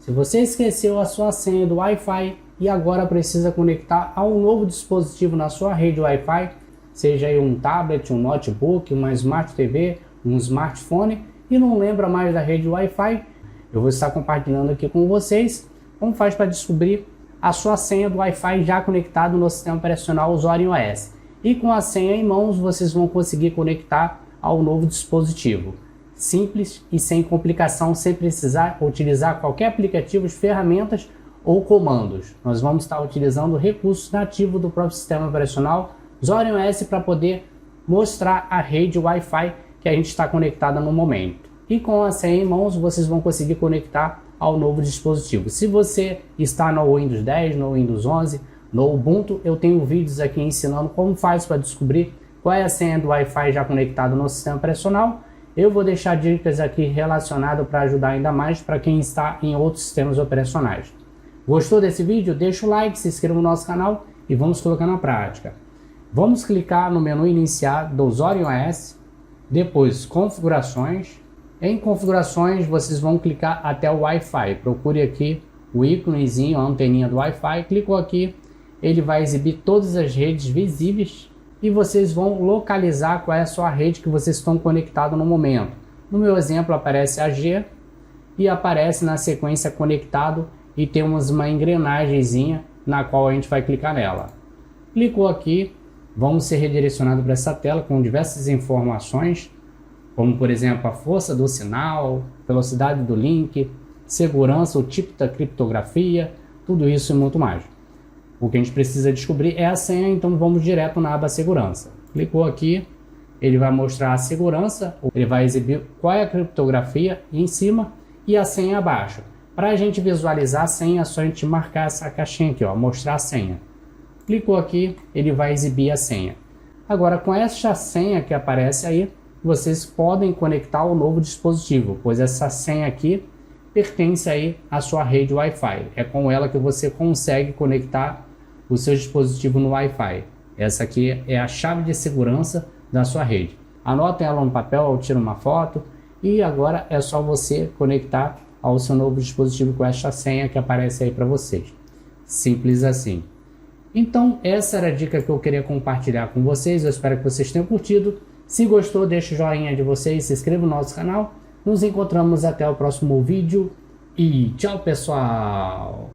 Se você esqueceu a sua senha do Wi-Fi e agora precisa conectar a um novo dispositivo na sua rede Wi-Fi, seja aí um tablet, um notebook, uma Smart TV, um smartphone, e não lembra mais da rede Wi-Fi, eu vou estar compartilhando aqui com vocês como faz para descobrir a sua senha do Wi-Fi já conectado no sistema operacional Osorium OS. E com a senha em mãos vocês vão conseguir conectar ao novo dispositivo. Simples e sem complicação, sem precisar utilizar qualquer aplicativo de ferramentas ou comandos. Nós vamos estar utilizando recursos nativos do próprio sistema operacional Osorium OS para poder mostrar a rede Wi-Fi que a gente está conectada no momento. E com a senha em mãos vocês vão conseguir conectar ao novo dispositivo. Se você está no Windows 10, no Windows 11, no Ubuntu, eu tenho vídeos aqui ensinando como faz para descobrir qual é a senha do Wi-Fi já conectado no sistema operacional. Eu vou deixar dicas aqui relacionadas para ajudar ainda mais para quem está em outros sistemas operacionais. Gostou desse vídeo? Deixa o like, se inscreva no nosso canal e vamos colocar na prática. Vamos clicar no menu iniciar do Osorium OS, depois configurações. Em configurações vocês vão clicar até o Wi-Fi. Procure aqui o íconezinho, a anteninha do Wi-Fi. Clicou aqui, ele vai exibir todas as redes visíveis e vocês vão localizar qual é a sua rede que vocês estão conectados no momento. No meu exemplo aparece a G e aparece na sequência conectado e temos uma engrenagemzinha na qual a gente vai clicar nela. Clicou aqui, vamos ser redirecionados para essa tela com diversas informações, como por exemplo a força do sinal, velocidade do link, segurança, o tipo da criptografia, tudo isso e muito mais. O que a gente precisa descobrir é a senha, então vamos direto na aba segurança. Clicou aqui, ele vai mostrar a segurança, ele vai exibir qual é a criptografia em cima e a senha abaixo. Para a gente visualizar a senha é só a gente marcar essa caixinha aqui, ó, mostrar a senha. Clicou aqui, ele vai exibir a senha. Agora com essa senha que aparece aí, vocês podem conectar o novo dispositivo, pois essa senha aqui pertence aí à sua rede Wi-Fi. É com ela que você consegue conectar o seu dispositivo no Wi-Fi. Essa aqui é a chave de segurança da sua rede. Anotem ela no papel ou tira uma foto e agora é só você conectar ao seu novo dispositivo com essa senha que aparece aí para vocês. Simples assim. Então essa era a dica que eu queria compartilhar com vocês. Eu espero que vocês tenham curtido. Se gostou, deixa o joinha de vocês, se inscreva no nosso canal. Nos encontramos até o próximo vídeo e tchau, pessoal!